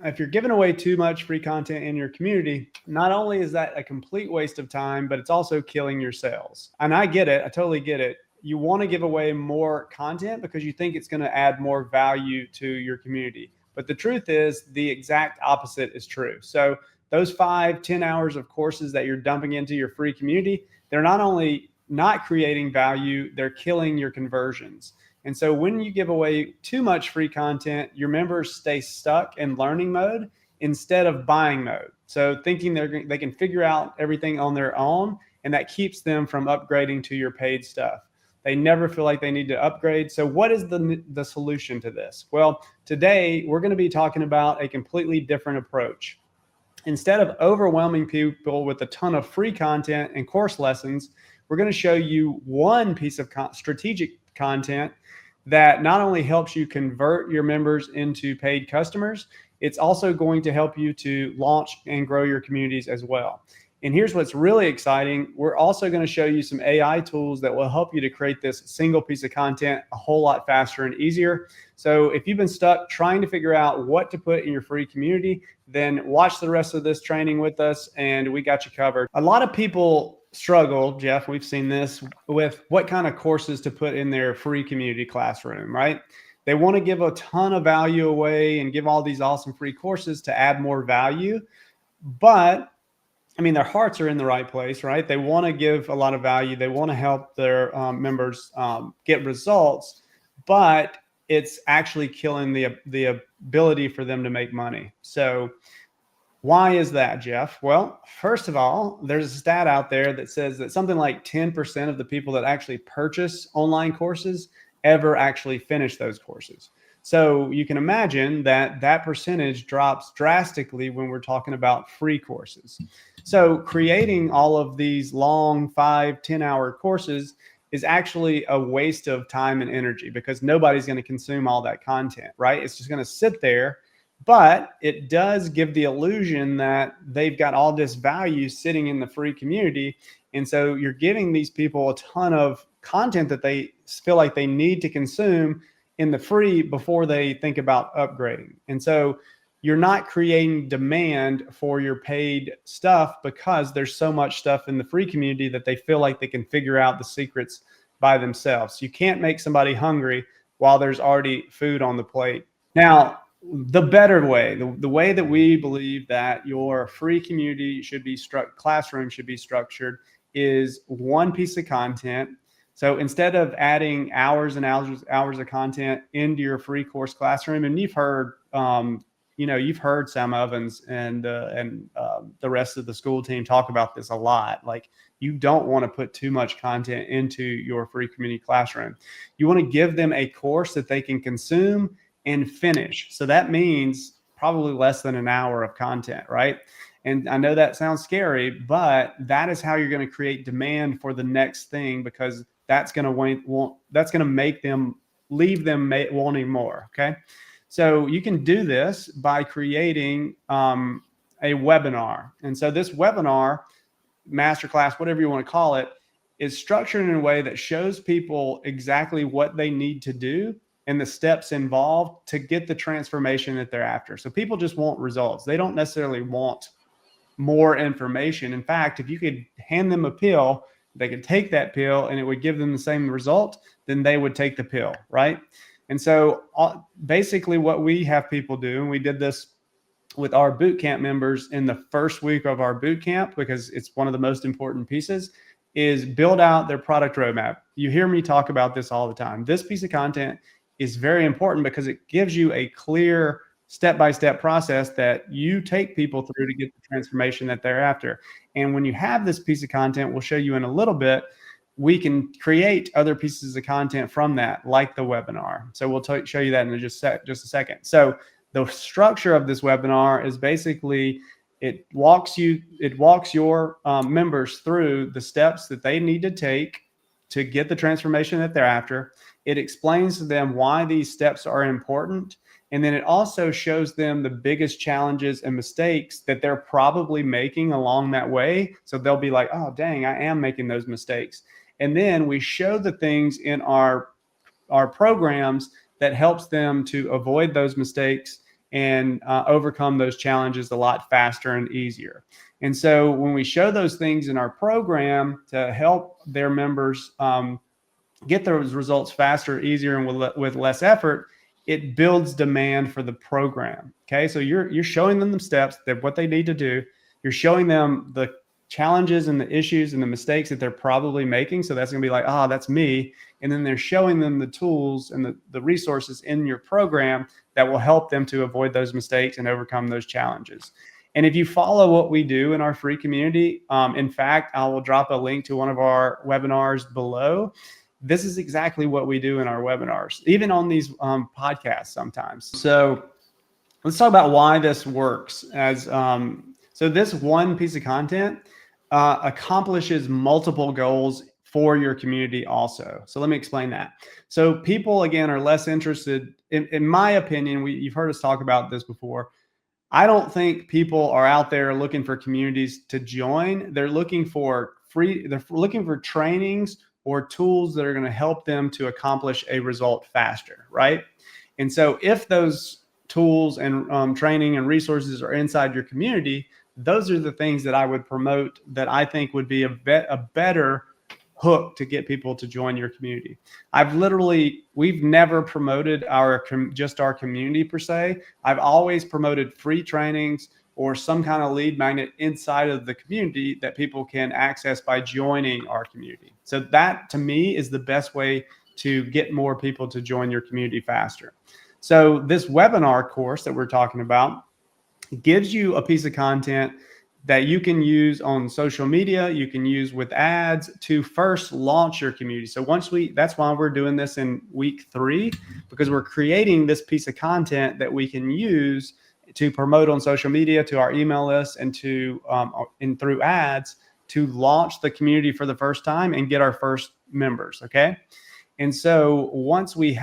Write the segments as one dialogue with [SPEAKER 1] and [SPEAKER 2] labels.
[SPEAKER 1] if you're giving away too much free content in your community, not only is that a complete waste of time, but it's also killing your sales. And I get it. I totally get it. You want to give away more content because you think it's going to add more value to your community. But the truth is the exact opposite is true. So those 5-10 hours of courses that you're dumping into your free community, they're not only not creating value, they're killing your conversions. And so when you give away too much free content, your members stay stuck in learning mode instead of buying mode. So thinking they can figure out everything on their own, and that keeps them from upgrading to your paid stuff. They never feel like they need to upgrade. So what is the solution to this? Well, today we're going to be talking about a completely different approach. Instead of overwhelming people with a ton of free content and course lessons, we're going to show you one piece of strategic content that not only helps you convert your members into paid customers, it's also going to help you to launch and grow your communities as well. And here's what's really exciting. We're also going to show you some AI tools that will help you to create this single piece of content a whole lot faster and easier. So if you've been stuck trying to figure out what to put in your free community, then watch the rest of this training with us and we got you covered. A lot of people struggle, Jeff, we've seen this, with what kind of courses to put in their free community classroom, right? They want to give a ton of value away and give all these awesome free courses to add more value. But I mean, their hearts are in the right place, right? They want to give a lot of value. They want to help their members get results, but it's actually killing the ability for them to make money. So why is that, Jeff? Well, first of all, there's a stat out there that says that something like 10% of the people that actually purchase online courses ever actually finish those courses. So you can imagine that that percentage drops drastically when we're talking about free courses. So creating all of these long 5-10 hour courses is actually a waste of time and energy because nobody's going to consume all that content, right? It's just going to sit there, but it does give the illusion that they've got all this value sitting in the free community. And so you're giving these people a ton of content that they feel like they need to consume in the free before they think about upgrading. And so you're not creating demand for your paid stuff because there's so much stuff in the free community that they feel like they can figure out the secrets by themselves. You can't make somebody hungry while there's already food on the plate. Now, the better way, the way that we believe that your free community should be classroom should be structured is one piece of content. So instead of adding hours and hours of content into your free course classroom, and you've heard, you've heard Sam Ovens and the rest of the Skool team talk about this a lot. Like, you don't want to put too much content into your free community classroom. You want to give them a course that they can consume and finish. So that means probably less than an hour of content, right? And I know that sounds scary, but that is how you're going to create demand for the next thing, because that's going to make them leave them wanting more. Okay. So you can do this by creating a webinar. And so this webinar, masterclass, whatever you want to call it, is structured in a way that shows people exactly what they need to do and the steps involved to get the transformation that they're after. So people just want results. They don't necessarily want more information. In fact, if you could hand them a pill, they could take that pill and it would give them the same result, then they would take the pill, right? And so basically what we have people do, and we did this with our boot camp members in the first week of our boot camp, because it's one of the most important pieces, is build out their product roadmap. You hear me talk about this all the time. This piece of content is very important because it gives you a clear step-by-step process that you take people through to get the transformation that they're after. And when you have this piece of content, we'll show you in a little bit, we can create other pieces of content from that, like the webinar. So we'll show you that in just a second. So the structure of this webinar is basically it walks your members through the steps that they need to take to get the transformation that they're after. It explains to them why these steps are important. And then it also shows them the biggest challenges and mistakes that they're probably making along that way. So they'll be like, oh, dang, I am making those mistakes. And then we show the things in our programs that helps them to avoid those mistakes and overcome those challenges a lot faster and easier. And so when we show those things in our program to help their members get those results faster, easier, and with less effort, it builds demand for the program. Okay, so you're showing them the steps, that what they need to do. You're showing them the challenges and the issues and the mistakes that they're probably making. So that's going to be like, ah, that's me. And then they're showing them the tools and the resources in your program that will help them to avoid those mistakes and overcome those challenges. And if you follow what we do in our free community, in fact, I will drop a link to one of our webinars below. This is exactly what we do in our webinars, even on these podcasts sometimes. So let's talk about why this works. So this one piece of content accomplishes multiple goals for your community also. So let me explain that. So people, again, are less interested, in my opinion, you've heard us talk about this before. I don't think people are out there looking for communities to join. They're looking for trainings or tools that are going to help them to accomplish a result faster, right? And so if those tools and training and resources are inside your community, those are the things that I would promote that I think would be a better hook to get people to join your community. We've never promoted just our community per se. I've always promoted free trainings or some kind of lead magnet inside of the community that people can access by joining our community. So that, to me, is the best way to get more people to join your community faster. So this webinar course that we're talking about gives you a piece of content that you can use on social media, you can use with ads to first launch your community. So that's why we're doing this in week 3, because we're creating this piece of content that we can use to promote on social media, to our email list, and through ads to launch the community for the first time and get our first members. Okay. And so once we've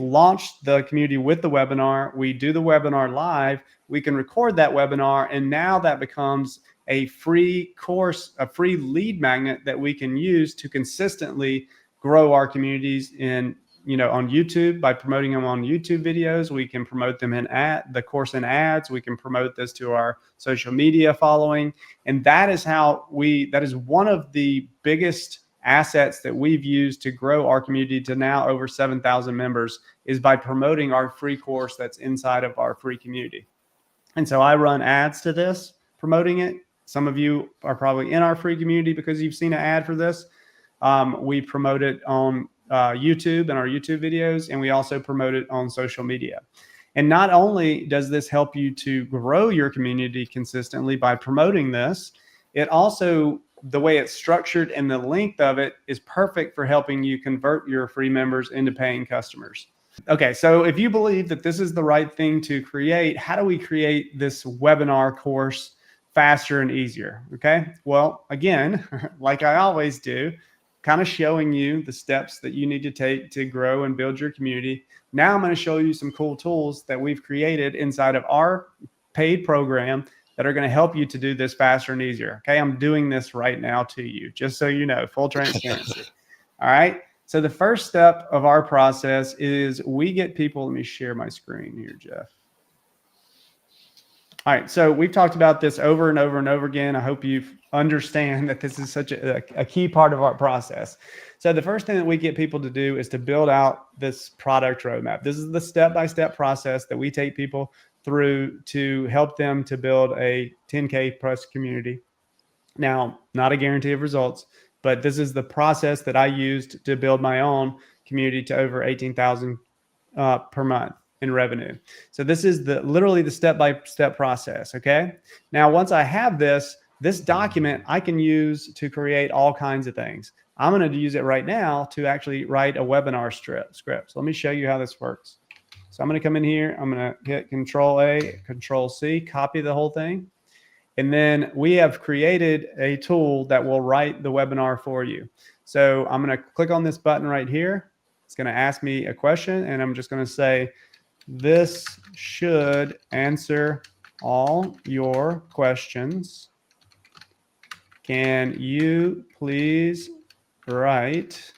[SPEAKER 1] launched the community with the webinar, we do the webinar live, we can record that webinar, and now that becomes a free course, a free lead magnet that we can use to consistently grow our communities on YouTube. By promoting them on YouTube videos, we can promote them in the course in ads. We can promote this to our social media following. And that is one of the biggest assets that we've used to grow our community to now over 7,000 members, is by promoting our free course that's inside of our free community. And so I run ads to this, promoting it. Some of you are probably in our free community because you've seen an ad for this. We promote it on YouTube and our YouTube videos, and we also promote it on social media. And not only does this help you to grow your community consistently by promoting this, it also, the way it's structured and the length of it is perfect for helping you convert your free members into paying customers. Okay, so if you believe that this is the right thing to create, how do we create this webinar course faster and easier? Okay, well, again, like I always do, kind of showing you the steps that you need to take to grow and build your community. Now I'm going to show you some cool tools that we've created inside of our paid program that are going to help you to do this faster and easier. Okay, I'm doing this right now to you, just so you know, full transparency. All right. So the first step of our process is we get people, let me share my screen here, Jeff. All right, so we've talked about this over and over and over again. I hope you understand that this is such a key part of our process. So the first thing that we get people to do is to build out this product roadmap. This is the step-by-step process that we take people through to help them to build a 10K plus community. Now, not a guarantee of results, but this is the process that I used to build my own community to over 18,000 per month in revenue. So this is literally the step-by-step process. Okay. Now, once I have this document, I can use to create all kinds of things. I'm going to use it right now to actually write a webinar script. So let me show you how this works. So I'm going to come in here. I'm going to hit Control-A, Control-C, copy the whole thing. And then we have created a tool that will write the webinar for you. So I'm going to click on this button right here. It's going to ask me a question, and I'm just going to say, this should answer all your questions. Can you please write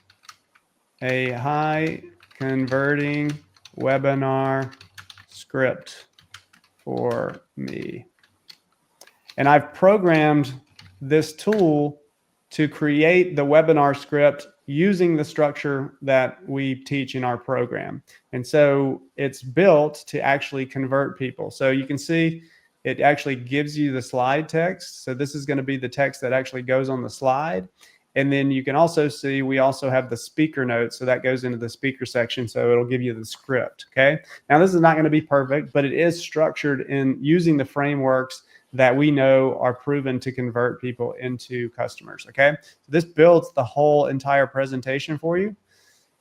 [SPEAKER 1] a high converting webinar script? script for me. And I've programmed this tool to create the webinar script using the structure that we teach in our program. And so it's built to actually convert people. So you can see it actually gives you the slide text. So this is going to be the text that actually goes on the slide. And then you can also see we also have the speaker notes. So that goes into the speaker section. So it'll give you the script. Okay. Now this is not going to be perfect, but it is structured in using the frameworks that we know are proven to convert people into customers. Okay. So this builds the whole entire presentation for you.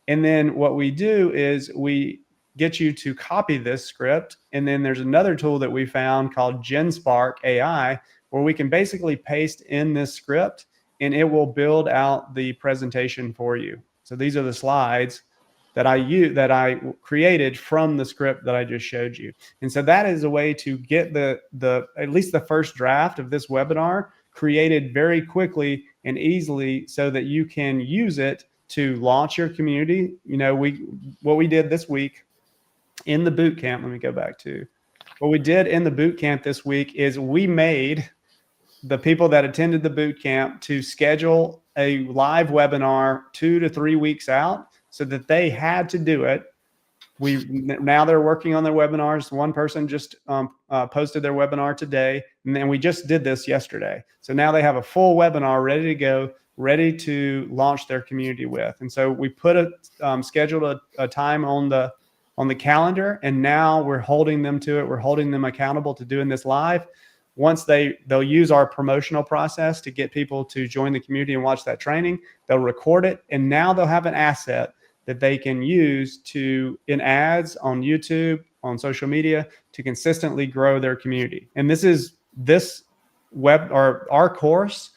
[SPEAKER 1] And then what we do is we get you to copy this script. And then there's another tool that we found called GenSpark AI, where we can basically paste in this script and it will build out the presentation for you. So these are the slides that I created from the script that I just showed you. And so that is a way to get the at least the first draft of this webinar created very quickly and easily so that you can use it to launch your community. You know, what we did this week in the boot camp, let me go back to what we did in the boot camp this week is we made the people that attended the boot camp to schedule a live webinar 2 to 3 weeks out so that they had to do it. Now they're working on their webinars. One person just posted their webinar today, and then we just did this yesterday. So now they have a full webinar ready to go, ready to launch their community with. And so we put scheduled a time on the calendar, and now we're holding them to it. We're holding them accountable to doing this live. Once they'll use our promotional process to get people to join the community and watch that training, they'll record it, and now they'll have an asset that they can use in ads on YouTube, on social media, to consistently grow their community. And our course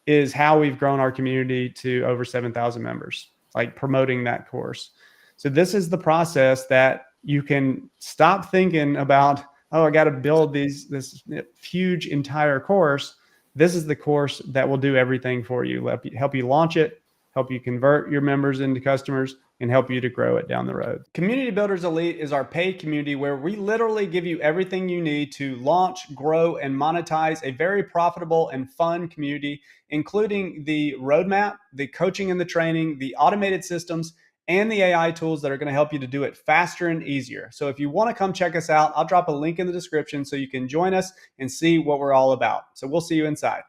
[SPEAKER 1] is how we've grown our community to over 7,000 members, like promoting that course. So this is the process that you can stop thinking about, oh, I got to build this huge entire course. This is the course that will do everything for you, help you launch it, help you convert your members into customers, and help you to grow it down the road. Community Builders Elite is our paid community where we literally give you everything you need to launch, grow, and monetize a very profitable and fun community, including the roadmap, the coaching and the training, the automated systems, and the AI tools that are going to help you to do it faster and easier. So if you want to come check us out, I'll drop a link in the description so you can join us and see what we're all about. So we'll see you inside.